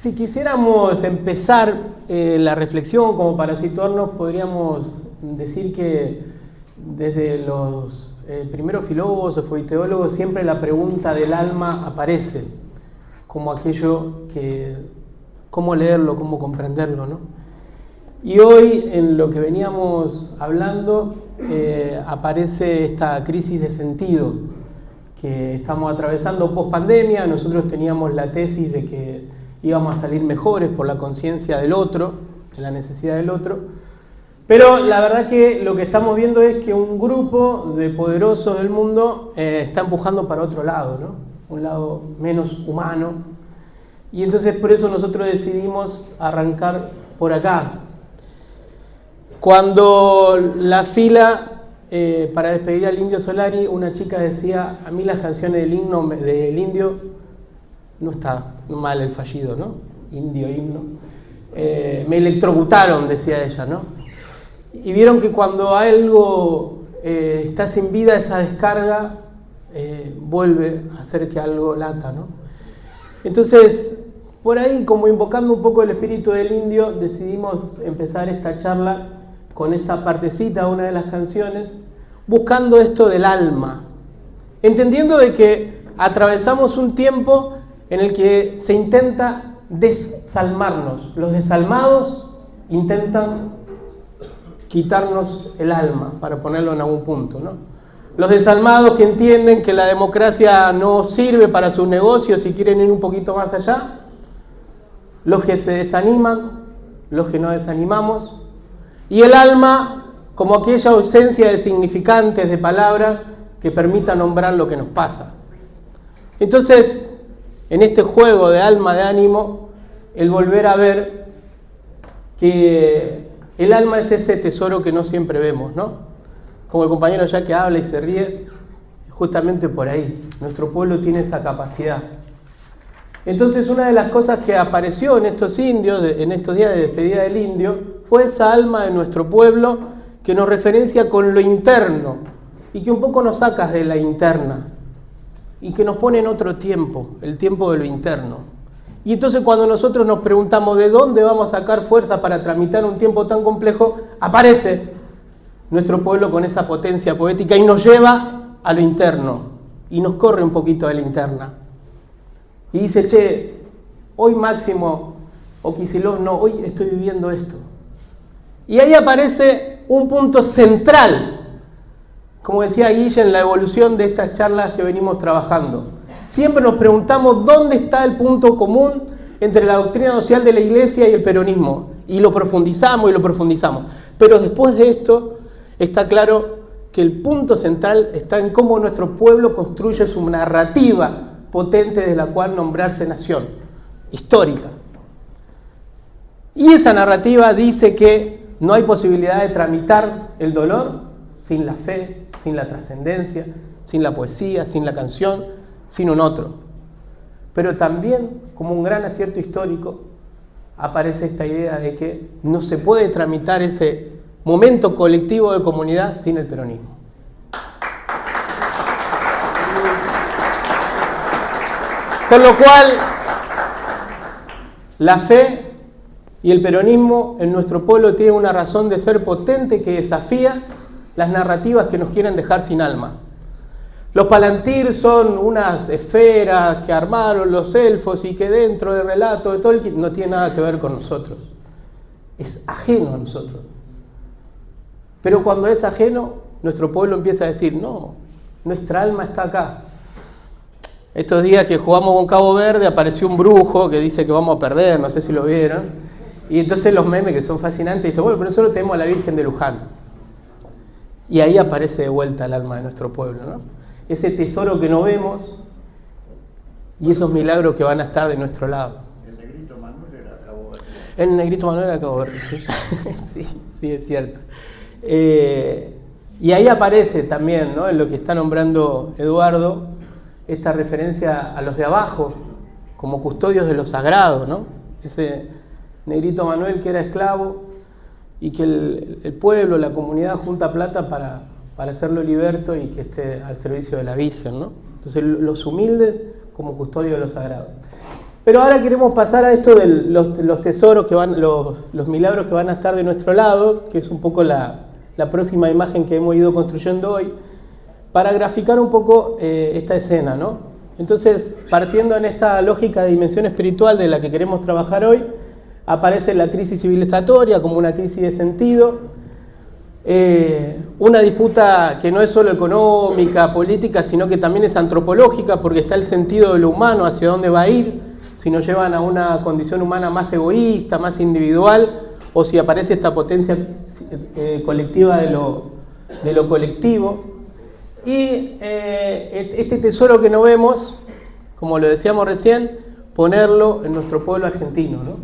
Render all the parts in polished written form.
Si quisiéramos empezar la reflexión como para situarnos, podríamos decir que desde los primeros filósofos y teólogos siempre la pregunta del alma aparece como aquello que, cómo leerlo, cómo comprenderlo, ¿no? Y hoy en lo que veníamos hablando aparece esta crisis de sentido que estamos atravesando post pandemia. Nosotros teníamos la tesis de que íbamos a salir mejores por la conciencia del otro, de la necesidad del otro, pero la verdad que lo que estamos viendo es que un grupo de poderosos del mundo está empujando para otro lado, ¿no? Un lado menos humano, y entonces por eso nosotros decidimos arrancar por acá. Cuando la fila para despedir al Indio Solari, una chica decía: a mí las canciones del himno del Indio, no está mal el fallido, ¿no? Indio, himno. Me electrocutaron, decía ella, ¿no? Y vieron que cuando algo está sin vida, esa descarga vuelve a hacer que algo lata, ¿no? Entonces, por ahí, como invocando un poco el espíritu del indio, decidimos empezar esta charla con esta partecita de una de las canciones, buscando esto del alma, entendiendo de que atravesamos un tiempo en el que se intenta desalmarnos. Los desalmados intentan quitarnos el alma, para ponerlo en algún punto, ¿no? Los desalmados que entienden que la democracia no sirve para sus negocios y quieren ir un poquito más allá. Los que se desaniman, los que no desanimamos. Y el alma como aquella ausencia de significantes, de palabras que permita nombrar lo que nos pasa. Entonces, en este juego de alma, de ánimo, el volver a ver que el alma es ese tesoro que no siempre vemos, ¿no? Como el compañero ya que habla y se ríe, justamente por ahí. Nuestro pueblo tiene esa capacidad. Entonces, una de las cosas que apareció en estos indios, en estos días de despedida del indio, fue esa alma de nuestro pueblo que nos referencia con lo interno y que un poco nos sacas de la interna y que nos pone en otro tiempo, el tiempo de lo interno. Y entonces cuando nosotros nos preguntamos de dónde vamos a sacar fuerza para tramitar un tiempo tan complejo, aparece nuestro pueblo con esa potencia poética y nos lleva a lo interno y nos corre un poquito de la interna. Y dice: che, hoy Máximo o Kicillof no, hoy estoy viviendo esto. Y ahí aparece un punto central, como decía Guille, en la evolución de estas charlas que venimos trabajando. Siempre nos preguntamos dónde está el punto común entre la doctrina social de la Iglesia y el peronismo. Y lo profundizamos y lo profundizamos. Pero después de esto está claro que el punto central está en cómo nuestro pueblo construye su narrativa potente de la cual nombrarse nación, histórica. Y esa narrativa dice que no hay posibilidad de tramitar el dolor sin la fe, sin la trascendencia, sin la poesía, sin la canción, sin un otro. Pero también, como un gran acierto histórico, aparece esta idea de que no se puede tramitar ese momento colectivo de comunidad sin el peronismo. Con lo cual, la fe y el peronismo en nuestro pueblo tienen una razón de ser potente que desafía las narrativas que nos quieren dejar sin alma. Los Palantir son unas esferas que armaron los elfos y que dentro del relato de Tolkien no tiene nada que ver con nosotros. Es ajeno a nosotros. Pero cuando es ajeno, nuestro pueblo empieza a decir: no, nuestra alma está acá. Estos días que jugamos con Cabo Verde apareció un brujo que dice que vamos a perder, no sé si lo vieron. Y entonces los memes, que son fascinantes, dicen: bueno, pero nosotros tenemos a la Virgen de Luján. Y ahí aparece de vuelta el alma de nuestro pueblo, ¿no? Ese tesoro que no vemos y esos milagros que van a estar de nuestro lado. El negrito Manuel era Cabo Verde. El negrito Manuel era Cabo Verde, sí. Sí, es cierto. Y ahí aparece también, ¿no?, en lo que está nombrando Eduardo, esta referencia a los de abajo como custodios de lo sagrado, ¿no? Ese negrito Manuel que era esclavo y que el pueblo, la comunidad junta plata para hacerlo liberto y que esté al servicio de la Virgen, ¿no? Entonces los humildes como custodios de lo sagrado. Pero ahora queremos pasar a esto de los tesoros que van, los milagros que van a estar de nuestro lado, que es un poco la próxima imagen que hemos ido construyendo hoy, para graficar un poco esta escena, ¿no? Entonces, partiendo en esta lógica de dimensión espiritual de la que queremos trabajar hoy, aparece la crisis civilizatoria como una crisis de sentido, una disputa que no es solo económica, política, sino que también es antropológica, porque está el sentido de lo humano, hacia dónde va a ir, si nos llevan a una condición humana más egoísta, más individual, o si aparece esta potencia colectiva de lo colectivo. Y este tesoro que no vemos, como lo decíamos recién, ponerlo en nuestro pueblo argentino, ¿no?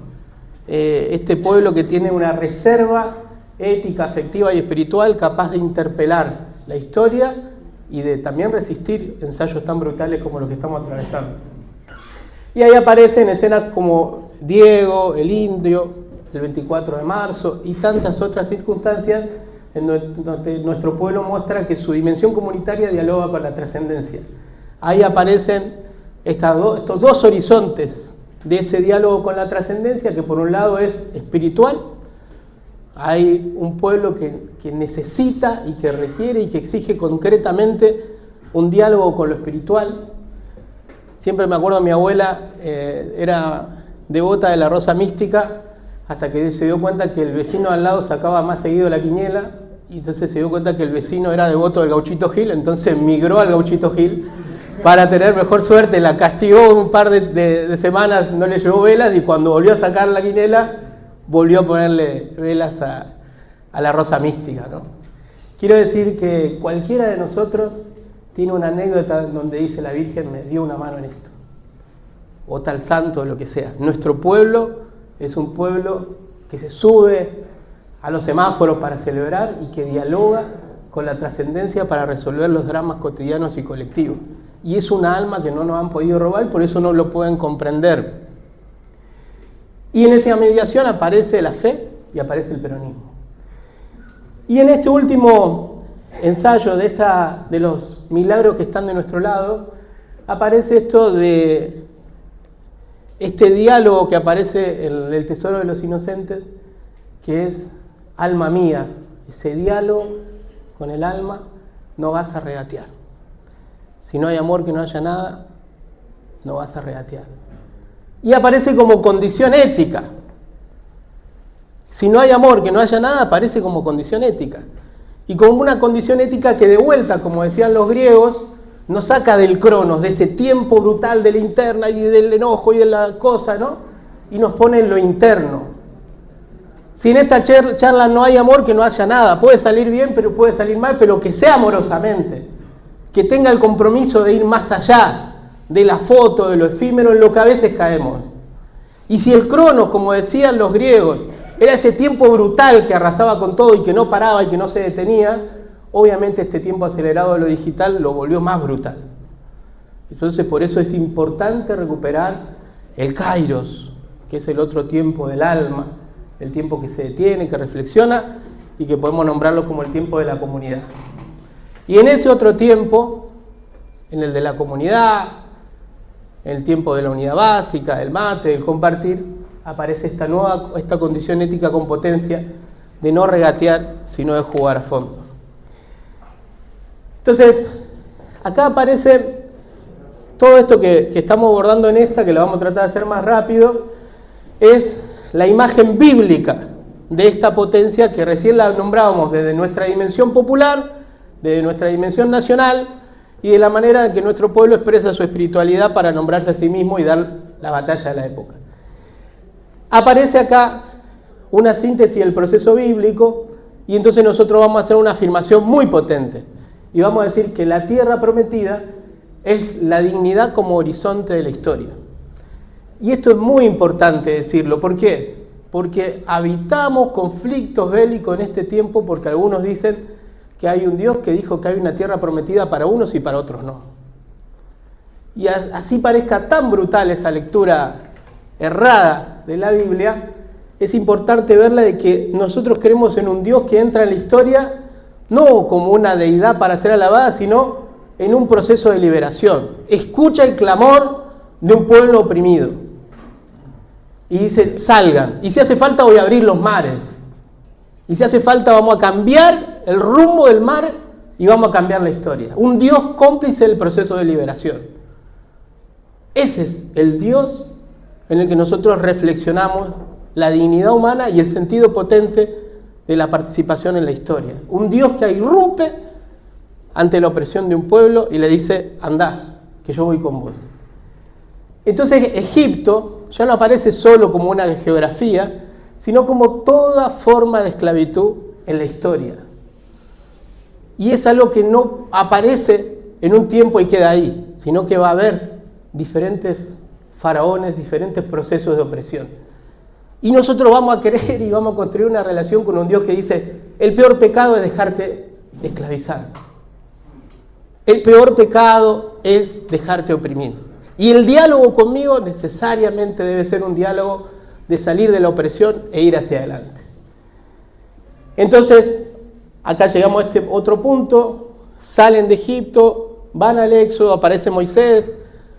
Este pueblo que tiene una reserva ética, afectiva y espiritual capaz de interpelar la historia y de también resistir ensayos tan brutales como los que estamos atravesando. Y ahí aparecen escenas como Diego, el indio, el 24 de marzo y tantas otras circunstancias en donde nuestro pueblo muestra que su dimensión comunitaria dialoga con la trascendencia. Ahí aparecen estos dos horizontes de ese diálogo con la trascendencia, que por un lado es espiritual. Hay un pueblo que necesita y que requiere y que exige concretamente un diálogo con lo espiritual. Siempre me acuerdo, mi abuela era devota de la rosa mística, hasta que se dio cuenta que el vecino al lado sacaba más seguido la quiniela, y entonces se dio cuenta que el vecino era devoto del Gauchito Gil, entonces migró al Gauchito Gil para tener mejor suerte. La castigó un par de semanas, no le llevó velas, y cuando volvió a sacar la quiniela, volvió a ponerle velas a la rosa mística, ¿no? Quiero decir que cualquiera de nosotros tiene una anécdota donde dice la Virgen me dio una mano en esto, o tal santo, o lo que sea. Nuestro pueblo es un pueblo que se sube a los semáforos para celebrar y que dialoga con la trascendencia para resolver los dramas cotidianos y colectivos. Y es una alma que no nos han podido robar, por eso no lo pueden comprender. Y en esa mediación aparece la fe y aparece el peronismo. Y en este último ensayo de los milagros que están de nuestro lado, aparece esto de este diálogo que aparece en el Tesoro de los Inocentes, que es alma mía. Ese diálogo con el alma, no vas a regatear. Si no hay amor, que no haya nada, no vas a regatear. Y aparece como condición ética. Si no hay amor, que no haya nada, aparece como condición ética. Y como una condición ética que de vuelta, como decían los griegos, nos saca del cronos, de ese tiempo brutal de la interna y del enojo y de la cosa, ¿no? Y nos pone en lo interno. Si en esta charla no hay amor, que no haya nada. Puede salir bien, pero puede salir mal, pero que sea amorosamente. Que tenga el compromiso de ir más allá de la foto, de lo efímero, en lo que a veces caemos. Y si el cronos, como decían los griegos, era ese tiempo brutal que arrasaba con todo y que no paraba y que no se detenía, obviamente este tiempo acelerado de lo digital lo volvió más brutal. Entonces por eso es importante recuperar el kairos, que es el otro tiempo del alma, el tiempo que se detiene, que reflexiona y que podemos nombrarlo como el tiempo de la comunidad. Y en ese otro tiempo, en el de la comunidad, en el tiempo de la unidad básica, del mate, del compartir, aparece esta condición ética con potencia de no regatear, sino de jugar a fondo. Entonces, acá aparece todo esto que estamos abordando en esta, que lo vamos a tratar de hacer más rápido, es la imagen bíblica de esta potencia que recién la nombrábamos desde nuestra dimensión popular, desde nuestra dimensión nacional y de la manera en que nuestro pueblo expresa su espiritualidad para nombrarse a sí mismo y dar la batalla de la época. Aparece acá una síntesis del proceso bíblico y entonces nosotros vamos a hacer una afirmación muy potente y vamos a decir que la tierra prometida es la dignidad como horizonte de la historia. Y esto es muy importante decirlo. ¿Por qué? Porque habitamos conflictos bélicos en este tiempo, porque algunos dicen que hay un Dios que dijo que hay una tierra prometida para unos y para otros no. Y así parezca tan brutal esa lectura errada de la Biblia, es importante verla de que nosotros creemos en un Dios que entra en la historia no como una deidad para ser alabada, sino en un proceso de liberación. Escucha el clamor de un pueblo oprimido. Y dice, salgan. Y si hace falta voy a abrir los mares. Y si hace falta vamos a cambiar el rumbo del mar y vamos a cambiar la historia. Un Dios cómplice del proceso de liberación. Ese es el Dios en el que nosotros reflexionamos la dignidad humana y el sentido potente de la participación en la historia. Un Dios que irrumpe ante la opresión de un pueblo y le dice, andá, que yo voy con vos. Entonces Egipto ya no aparece solo como una geografía, sino como toda forma de esclavitud en la historia. Y es algo que no aparece en un tiempo y queda ahí, sino que va a haber diferentes faraones, diferentes procesos de opresión. Y nosotros vamos a creer y vamos a construir una relación con un Dios que dice, el peor pecado es dejarte esclavizar. El peor pecado es dejarte oprimir. Y el diálogo conmigo necesariamente debe ser un diálogo de salir de la opresión e ir hacia adelante. Entonces, acá llegamos a este otro punto, salen de Egipto, van al Éxodo, aparece Moisés,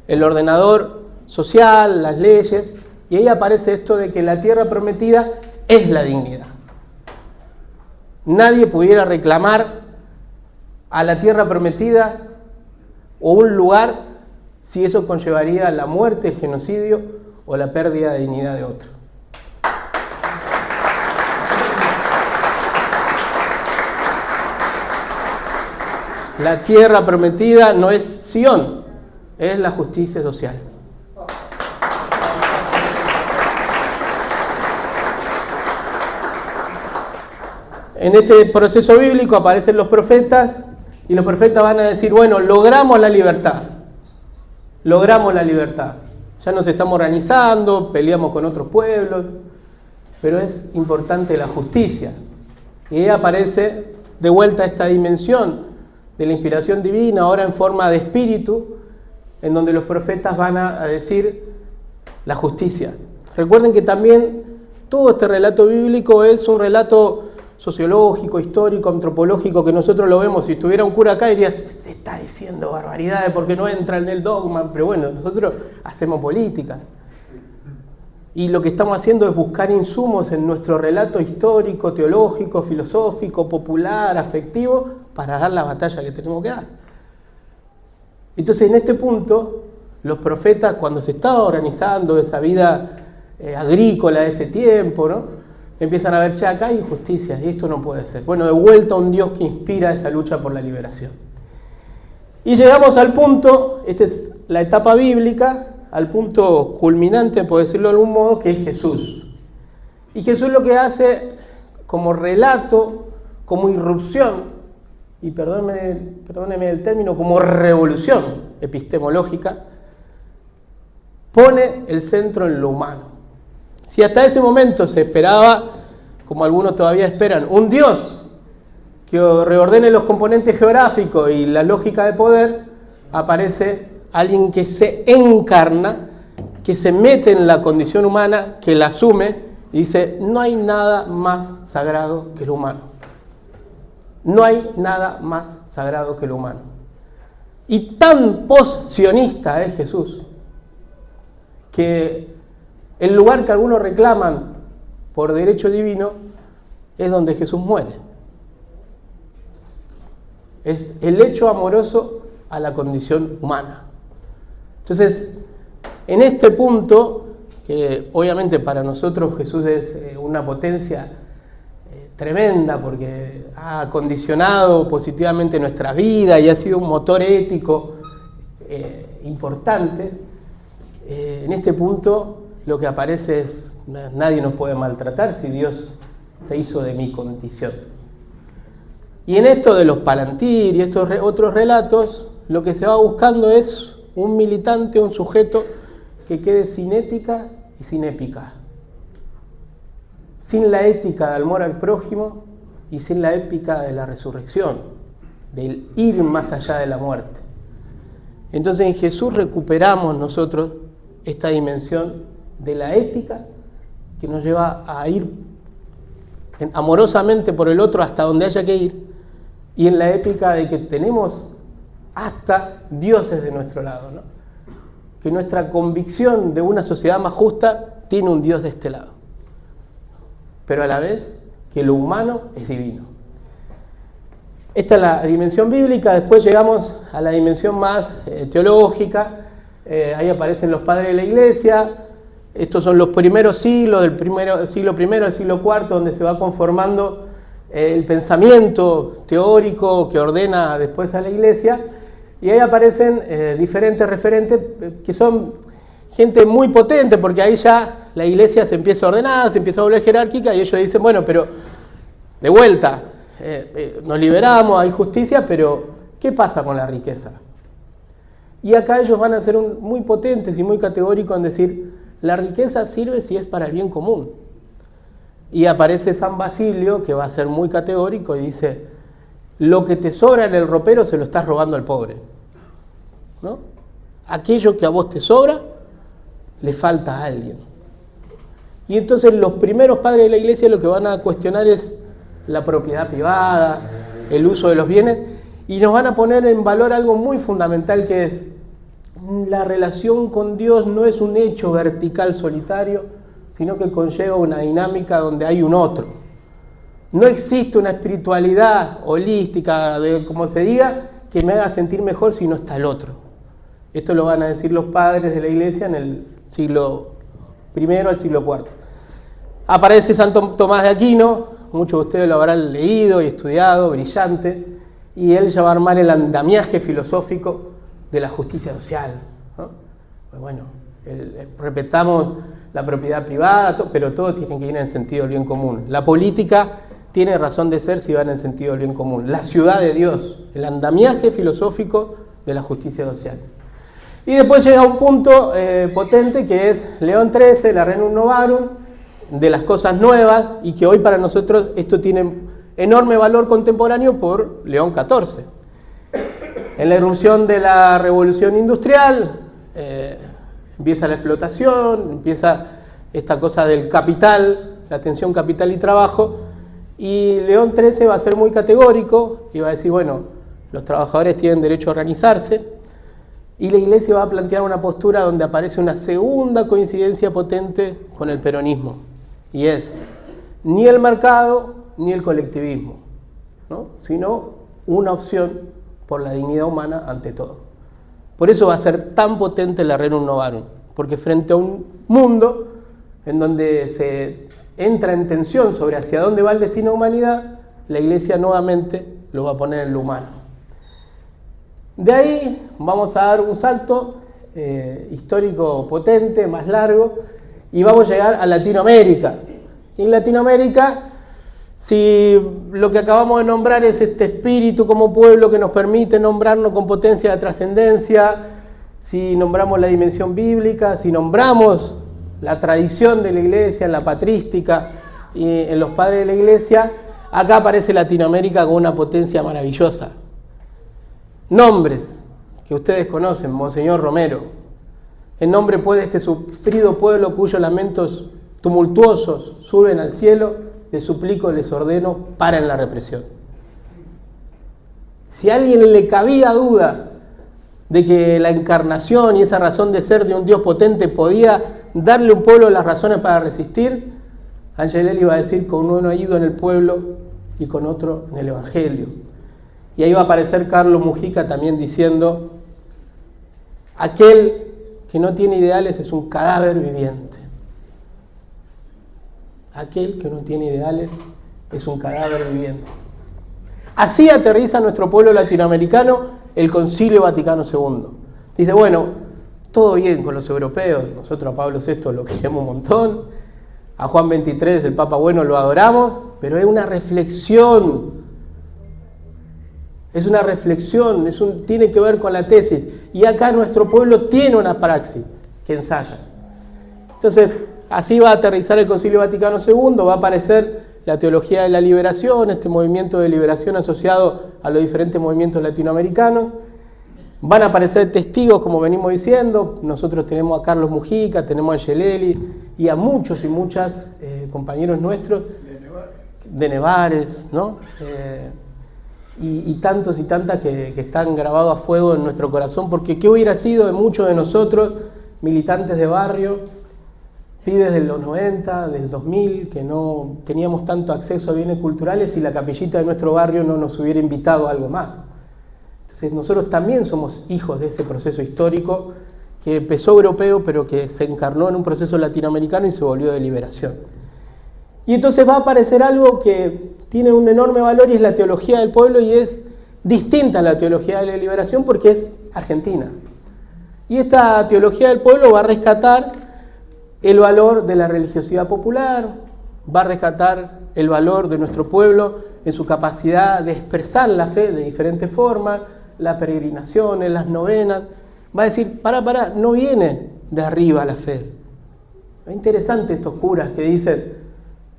el ordenador social, las leyes, y ahí aparece esto de que la tierra prometida es la dignidad. Nadie pudiera reclamar a la tierra prometida o un lugar si eso conllevaría la muerte, el genocidio o la pérdida de dignidad de otro. La tierra prometida no es Sión, es la justicia social. En este proceso bíblico aparecen los profetas y los profetas van a decir, bueno, logramos la libertad. Logramos la libertad. Ya nos estamos organizando, peleamos con otros pueblos, pero es importante la justicia. Y ahí aparece de vuelta esta dimensión de la inspiración divina, ahora en forma de espíritu, en donde los profetas van a decir la justicia. Recuerden que también todo este relato bíblico es un relato sociológico, histórico, antropológico, que nosotros lo vemos. Si estuviera un cura acá diría, te está diciendo barbaridades porque no entra en el dogma, pero bueno, nosotros hacemos política. Y lo que estamos haciendo es buscar insumos en nuestro relato histórico, teológico, filosófico, popular, afectivo, para dar la batalla que tenemos que dar. Entonces, en este punto, los profetas, cuando se estaba organizando esa vida agrícola de ese tiempo, ¿no?, empiezan a ver, che, acá hay injusticias y esto no puede ser. Bueno, de vuelta a un Dios que inspira esa lucha por la liberación. Y llegamos al punto, esta es la etapa bíblica, al punto culminante, por decirlo de algún modo, que es Jesús. Y Jesús lo que hace como relato, como irrupción, y perdóneme el término, como revolución epistemológica, pone el centro en lo humano. Si hasta ese momento se esperaba, como algunos todavía esperan, un Dios que reordene los componentes geográficos y la lógica de poder, aparece alguien que se encarna, que se mete en la condición humana, que la asume y dice, no hay nada más sagrado que lo humano. No hay nada más sagrado que lo humano. Y tan post-sionista es Jesús, que el lugar que algunos reclaman por derecho divino es donde Jesús muere. Es el hecho amoroso a la condición humana. Entonces, en este punto, que obviamente para nosotros Jesús es una potencia tremenda porque ha condicionado positivamente nuestra vida y ha sido un motor ético importante, en este punto lo que aparece es, nadie nos puede maltratar si Dios se hizo de mi condición. Y en esto de los Palantir y estos otros relatos, lo que se va buscando es un militante, un sujeto que quede sin ética y sin épica. Sin la ética del amor al prójimo y sin la épica de la resurrección, del ir más allá de la muerte. Entonces en Jesús recuperamos nosotros esta dimensión de la ética que nos lleva a ir amorosamente por el otro hasta donde haya que ir, y en la épica de que tenemos hasta dioses de nuestro lado, ¿no? Que nuestra convicción de una sociedad más justa tiene un Dios de este lado, pero a la vez que lo humano es divino. Esta es la dimensión bíblica. Después llegamos a la dimensión más teológica. Ahí aparecen los padres de la iglesia. Estos son los primeros siglos, del siglo I al siglo IV, donde se va conformando el pensamiento teórico que ordena después a la iglesia. Y ahí aparecen diferentes referentes que son gente muy potente, porque ahí ya la iglesia se empieza a ordenar, se empieza a volver jerárquica, y ellos dicen, bueno, pero de vuelta, nos liberamos, hay justicia, pero ¿qué pasa con la riqueza? Y acá ellos van a ser muy potentes y muy categóricos en decir, la riqueza sirve si es para el bien común. Y aparece San Basilio, que va a ser muy categórico, y dice, lo que te sobra en el ropero se lo estás robando al pobre, ¿no? Aquello que a vos te sobra, le falta a alguien. Y entonces los primeros padres de la iglesia lo que van a cuestionar es la propiedad privada, el uso de los bienes, y nos van a poner en valor algo muy fundamental, que es la relación con Dios no es un hecho vertical solitario, sino que conlleva una dinámica donde hay un otro. No existe una espiritualidad holística, como se diga, que me haga sentir mejor si no está el otro. Esto lo van a decir los padres de la iglesia en el siglo I al siglo IV. Aparece Santo Tomás de Aquino, muchos de ustedes lo habrán leído y estudiado, brillante, y él ya va a armar el andamiaje filosófico de la justicia social, ¿no? Pues bueno, respetamos la propiedad privada, pero todo tiene que ir en el sentido del bien común. La política tiene razón de ser si va en el sentido del bien común. La ciudad de Dios, el andamiaje filosófico de la justicia social. Y después llega un punto potente, que es León XIII, la Rerum Novarum, de las cosas nuevas, y que hoy para nosotros esto tiene enorme valor contemporáneo por León XIV. En la irrupción de la revolución industrial, empieza la explotación, empieza esta cosa del capital, la tensión capital y trabajo, y León XIII va a ser muy categórico y va a decir, bueno, los trabajadores tienen derecho a organizarse, y la iglesia va a plantear una postura donde aparece una segunda coincidencia potente con el peronismo, y es ni el mercado ni el colectivismo, ¿no? Sino una opción por la dignidad humana ante todo. Por eso va a ser tan potente la Rerum Novarum, porque frente a un mundo en donde se entra en tensión sobre hacia dónde va el destino de la humanidad, la iglesia nuevamente lo va a poner en lo humano. De ahí vamos a dar un salto histórico potente, más largo, y vamos a llegar a Latinoamérica. Y en Latinoamérica, si lo que acabamos de nombrar es este espíritu como pueblo que nos permite nombrarnos con potencia de trascendencia, si nombramos la dimensión bíblica, si nombramos la tradición de la iglesia, la patrística y en los padres de la iglesia, acá aparece Latinoamérica con una potencia maravillosa. Nombres que ustedes conocen: Monseñor Romero. En nombre pues de este sufrido pueblo cuyos lamentos tumultuosos suben al cielo, les suplico, les ordeno, paren la represión. Si a alguien le cabía duda de que la encarnación y esa razón de ser de un Dios potente podía darle a un pueblo las razones para resistir, Angelelli va a decir: con uno ido en el pueblo y con otro en el Evangelio. Y ahí va a aparecer Carlos Mujica también diciendo: aquel que no tiene ideales es un cadáver viviente. Aquel que no tiene ideales es un cadáver viviente. Así aterriza nuestro pueblo latinoamericano el Concilio Vaticano II. Dice, bueno, todo bien con los europeos, nosotros a Pablo VI lo queremos un montón, a Juan XXIII, el Papa bueno, lo adoramos, pero es una reflexión, tiene que ver con la tesis. Y acá nuestro pueblo tiene una praxis que ensaya. Entonces, así va a aterrizar el Concilio Vaticano II, va a aparecer la teología de la liberación, este movimiento de liberación asociado a los diferentes movimientos latinoamericanos. Van a aparecer testigos, como venimos diciendo. Nosotros tenemos a Carlos Mujica, tenemos a Angelelli y a muchos y muchas compañeros nuestros de Nevares, ¿no? Y tantos y tantas que están grabados a fuego en nuestro corazón, porque ¿qué hubiera sido de muchos de nosotros, militantes de barrio, pibes de los 90, del 2000, que no teníamos tanto acceso a bienes culturales y la capillita de nuestro barrio no nos hubiera invitado a algo más. Entonces nosotros también somos hijos de ese proceso histórico que empezó europeo, pero que se encarnó en un proceso latinoamericano y se volvió de liberación. Y entonces va a aparecer algo que tiene un enorme valor y es la teología del pueblo, y es distinta a la teología de la liberación porque es argentina. Y esta teología del pueblo va a rescatar el valor de la religiosidad popular, va a rescatar el valor de nuestro pueblo en su capacidad de expresar la fe de diferentes formas, las peregrinaciones, las novenas. Va a decir, no viene de arriba la fe. Es interesante estos curas que dicen,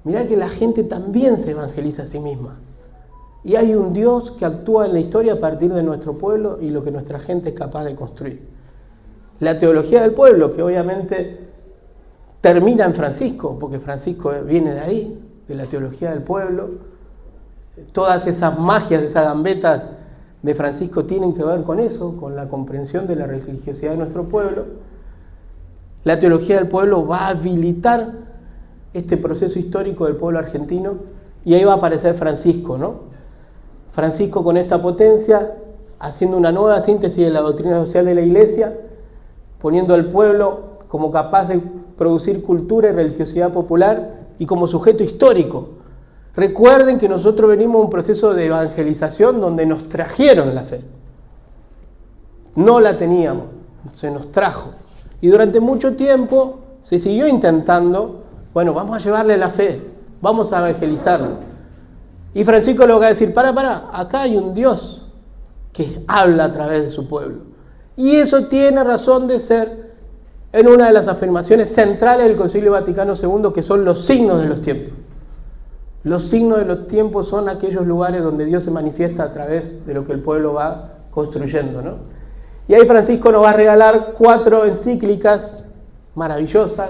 mirá que la gente también se evangeliza a sí misma. Y hay un Dios que actúa en la historia a partir de nuestro pueblo y lo que nuestra gente es capaz de construir. La teología del pueblo, que obviamente termina en Francisco, porque Francisco viene de ahí, de la teología del pueblo. Todas esas magias, esas gambetas de Francisco tienen que ver con eso, con la comprensión de la religiosidad de nuestro pueblo. La teología del pueblo va a habilitar este proceso histórico del pueblo argentino y ahí va a aparecer Francisco, ¿no? Francisco con esta potencia, haciendo una nueva síntesis de la doctrina social de la Iglesia, poniendo al pueblo como capaz de producir cultura y religiosidad popular y como sujeto histórico. Recuerden que nosotros venimos de un proceso de evangelización donde nos trajeron la fe. No la teníamos, se nos trajo. Y durante mucho tiempo se siguió intentando, bueno, vamos a llevarle la fe, vamos a evangelizarlo. Y Francisco le va a decir, acá hay un Dios que habla a través de su pueblo. Y eso tiene razón de ser en una de las afirmaciones centrales del Concilio Vaticano II, que son los signos de los tiempos. Los signos de los tiempos son aquellos lugares donde Dios se manifiesta a través de lo que el pueblo va construyendo, ¿no? Y ahí Francisco nos va a regalar 4 encíclicas maravillosas.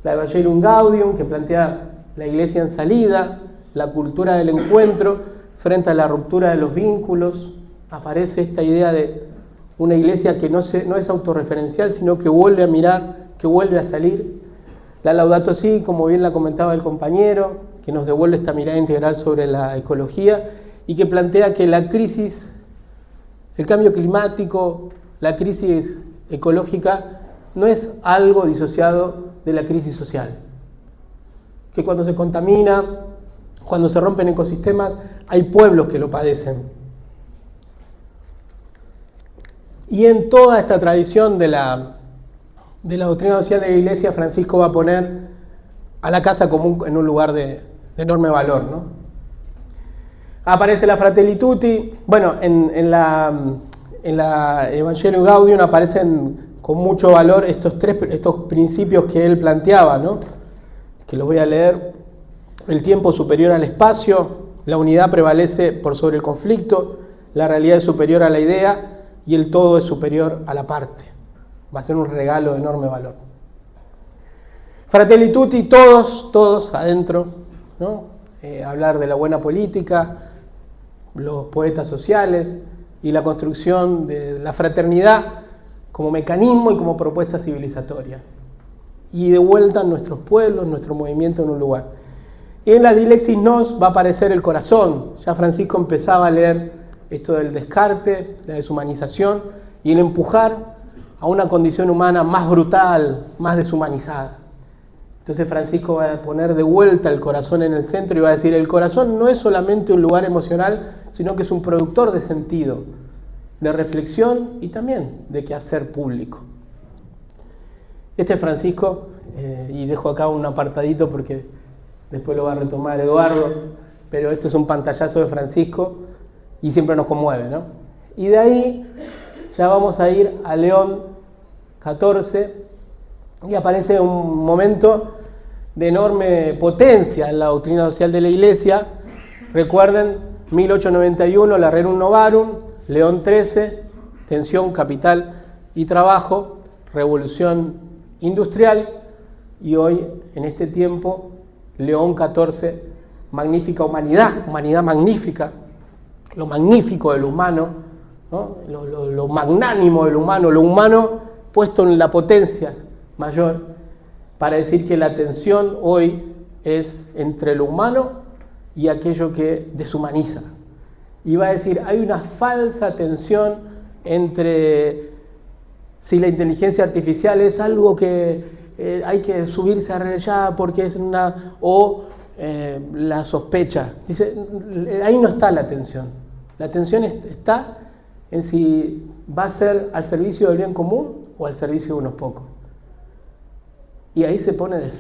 La Evangelium Gaudium, que plantea la iglesia en salida, la cultura del encuentro frente a la ruptura de los vínculos. Aparece esta idea de una iglesia que no es autorreferencial, sino que vuelve a mirar, que vuelve a salir. La Laudato Si, como bien la comentaba el compañero, que nos devuelve esta mirada integral sobre la ecología y que plantea que la crisis, el cambio climático, la crisis ecológica, no es algo disociado de la crisis social. Que cuando se contamina, cuando se rompen ecosistemas, hay pueblos que lo padecen. Y en toda esta tradición de la doctrina social de la Iglesia, Francisco va a poner a la casa común en un lugar de enorme valor, ¿no? Aparece la Fratelli Tutti. Bueno, en la Evangelium Gaudium aparecen con mucho valor estos principios que él planteaba, ¿no? Que los voy a leer. El tiempo superior al espacio, la unidad prevalece por sobre el conflicto, la realidad es superior a la idea y el todo es superior a la parte. Va a ser un regalo de enorme valor. Fratelli Tutti, todos adentro, ¿no? Hablar de la buena política, los poetas sociales y la construcción de la fraternidad como mecanismo y como propuesta civilizatoria. Y de vuelta en nuestros pueblos, nuestro movimiento en un lugar. Y en la Dilexis Nos va a aparecer el corazón. Ya Francisco empezaba a leer esto del descarte, la deshumanización y el empujar a una condición humana más brutal, más deshumanizada. Entonces Francisco va a poner de vuelta el corazón en el centro y va a decir, el corazón no es solamente un lugar emocional, sino que es un productor de sentido, de reflexión y también de quehacer público. Este es Francisco, y dejo acá un apartadito porque después lo va a retomar Eduardo, pero este es un pantallazo de Francisco y siempre nos conmueve, ¿no? Y de ahí ya vamos a ir a León XIV y aparece un momento de enorme potencia en la doctrina social de la Iglesia. Recuerden, 1891, la Rerum Novarum, León XIII, tensión, capital y trabajo, revolución industrial, y hoy, en este tiempo, León XIV, magnífica humanidad magnífica, lo magnífico del humano, ¿no? Lo magnánimo del humano, lo humano puesto en la potencia mayor, para decir que la tensión hoy es entre lo humano y aquello que deshumaniza. Y va a decir, hay una falsa tensión entre si la inteligencia artificial es algo que hay que subirse a ya porque es una... o la sospecha. Dice, ahí no está la tensión. La tensión está en si va a ser al servicio del bien común o al servicio de unos pocos. Y ahí se pone de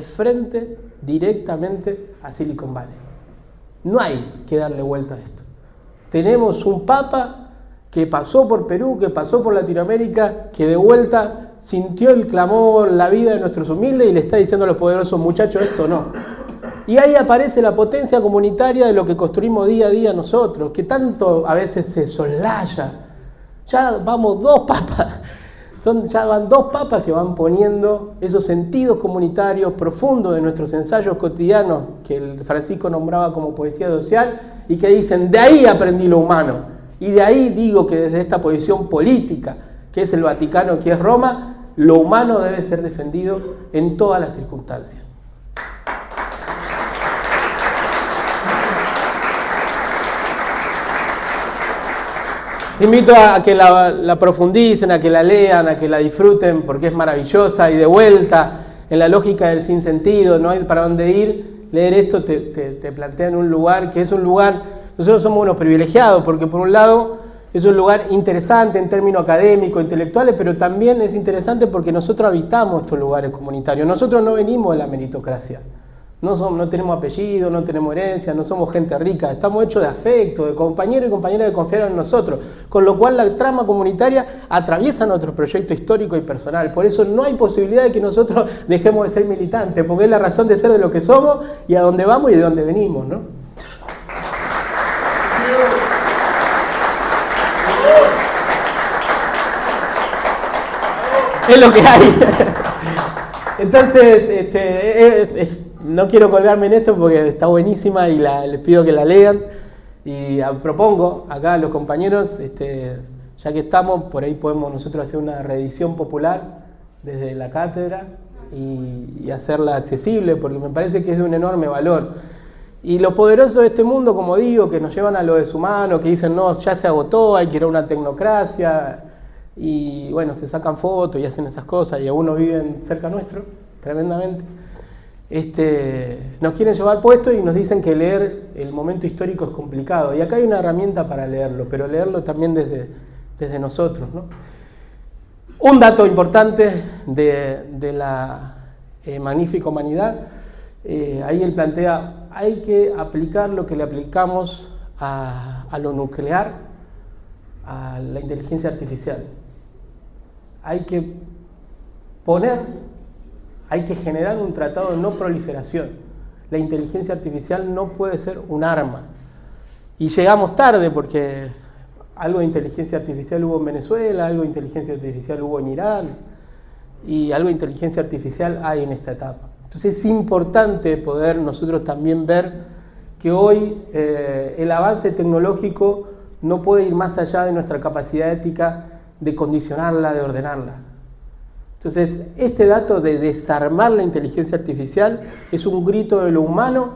frente directamente a Silicon Valley. No hay que darle vuelta a esto. Tenemos un papa que pasó por Perú, que pasó por Latinoamérica, que de vuelta sintió el clamor, la vida de nuestros humildes y le está diciendo a los poderosos, muchachos, esto no. Y ahí aparece la potencia comunitaria de lo que construimos día a día nosotros, que tanto a veces se soslaya. Ya vamos dos papas, ya van dos papas que van poniendo esos sentidos comunitarios profundos de nuestros ensayos cotidianos, que el Francisco nombraba como poesía social, y que dicen, de ahí aprendí lo humano. Y de ahí digo que desde esta posición política, que es el Vaticano, que es Roma, lo humano debe ser defendido en todas las circunstancias. Invito a que la profundicen, a que la lean, a que la disfruten, porque es maravillosa y de vuelta, en la lógica del sinsentido, no hay para dónde ir. Leer esto te plantea en un lugar que es un lugar... Nosotros somos unos privilegiados, porque por un lado es un lugar interesante en términos académicos, intelectuales, pero también es interesante porque nosotros habitamos estos lugares comunitarios. Nosotros no venimos de la meritocracia. No tenemos apellido, no tenemos herencia, no somos gente rica, estamos hechos de afecto, de compañeros y compañeras que confiaron en nosotros, con lo cual la trama comunitaria atraviesa nuestro proyecto histórico y personal. Por eso no hay posibilidad de que nosotros dejemos de ser militantes, porque es la razón de ser de lo que somos y a dónde vamos y de dónde venimos, ¿no? Es lo que hay. Entonces, no quiero colgarme en esto porque está buenísima y les pido que la lean. Y propongo acá a los compañeros, ya que estamos, por ahí podemos nosotros hacer una reedición popular desde la cátedra y hacerla accesible, porque me parece que es de un enorme valor. Y los poderosos de este mundo, como digo, que nos llevan a lo deshumano, que dicen, no, ya se agotó, hay que ir a una tecnocracia, y bueno, se sacan fotos y hacen esas cosas, y algunos viven cerca nuestro, tremendamente, nos quieren llevar puestos y nos dicen que leer el momento histórico es complicado. Y acá hay una herramienta para leerlo, pero leerlo también desde nosotros, ¿no? Un dato importante de la magnífica humanidad, ahí él plantea, hay que aplicar lo que le aplicamos a lo nuclear, a la inteligencia artificial. Hay que generar un tratado de no proliferación. La inteligencia artificial no puede ser un arma. Y llegamos tarde porque algo de inteligencia artificial hubo en Venezuela, algo de inteligencia artificial hubo en Irán, y algo de inteligencia artificial hay en esta etapa. Entonces es importante poder nosotros también ver que hoy el avance tecnológico no puede ir más allá de nuestra capacidad ética de condicionarla, de ordenarla. Entonces, este dato de desarmar la inteligencia artificial es un grito de lo humano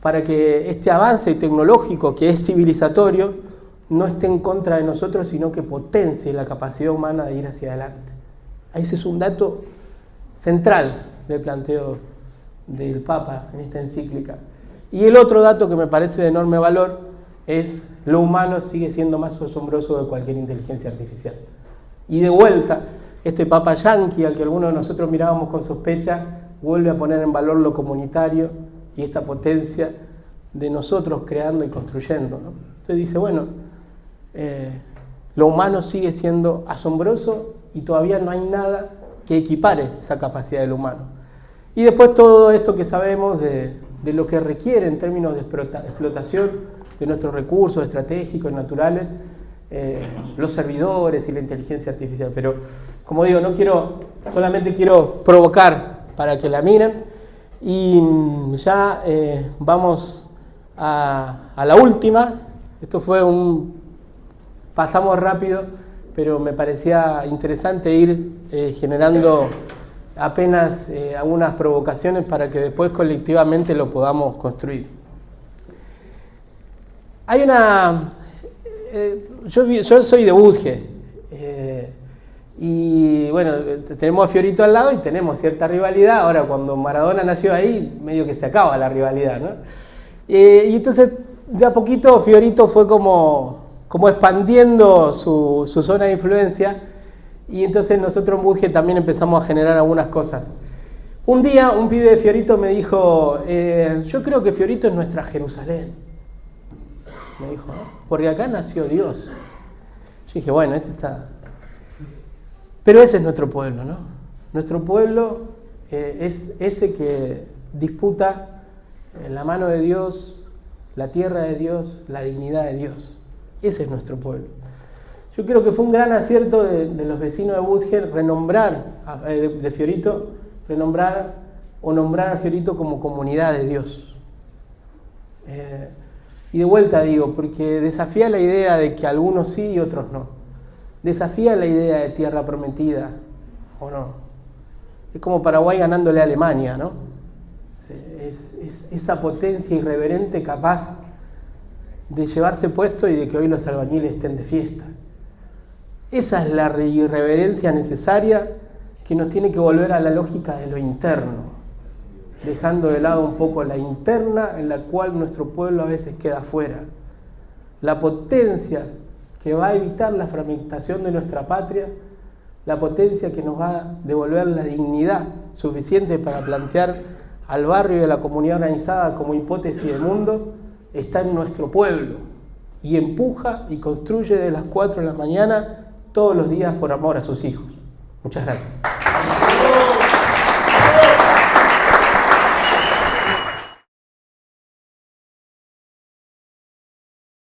para que este avance tecnológico, que es civilizatorio, no esté en contra de nosotros, sino que potencie la capacidad humana de ir hacia adelante. Ese es un dato central del planteo del Papa en esta encíclica. Y el otro dato que me parece de enorme valor es lo humano sigue siendo más asombroso de cualquier inteligencia artificial. Y de vuelta, este Papa yanqui, al que algunos de nosotros mirábamos con sospecha, vuelve a poner en valor lo comunitario y esta potencia de nosotros creando y construyendo, ¿no? Entonces dice, bueno, lo humano sigue siendo asombroso y todavía no hay nada que equipare esa capacidad del humano. Y después todo esto que sabemos de lo que requiere en términos de explotación de nuestros recursos estratégicos y naturales, los servidores y la inteligencia artificial. Pero, como digo, solamente quiero provocar para que la miren. Y ya vamos a la última. Esto fue pasamos rápido, pero me parecía interesante ir generando apenas algunas provocaciones para que después colectivamente lo podamos construir. Hay una... yo soy de Budge, y bueno, tenemos a Fiorito al lado y tenemos cierta rivalidad. Ahora, cuando Maradona nació ahí, medio que se acaba la rivalidad, ¿no? Y entonces, de a poquito, Fiorito fue como expandiendo su zona de influencia, y entonces nosotros en Budge también empezamos a generar algunas cosas. Un día, un pibe de Fiorito me dijo, yo creo que Fiorito es nuestra Jerusalén. Me dijo, ¿no? Porque acá nació Dios. Yo dije, bueno, este está... Pero ese es nuestro pueblo, ¿no? Nuestro pueblo es ese que disputa la mano de Dios, la tierra de Dios, la dignidad de Dios. Ese es nuestro pueblo. Yo creo que fue un gran acierto de los vecinos de Budge renombrar de Fiorito, renombrar o nombrar a Fiorito como comunidad de Dios. Y de vuelta digo, porque desafía la idea de que algunos sí y otros no. Desafía la idea de tierra prometida, ¿o no? Es como Paraguay ganándole a Alemania, ¿no? Es esa potencia irreverente capaz de llevarse puesto y de que hoy los albañiles estén de fiesta. Esa es la irreverencia necesaria que nos tiene que volver a la lógica de lo interno, dejando de lado un poco la interna en la cual nuestro pueblo a veces queda fuera. La potencia que va a evitar la fragmentación de nuestra patria, la potencia que nos va a devolver la dignidad suficiente para plantear al barrio y a la comunidad organizada como hipótesis de mundo, está en nuestro pueblo y empuja y construye de las 4 de la mañana todos los días por amor a sus hijos. Muchas gracias.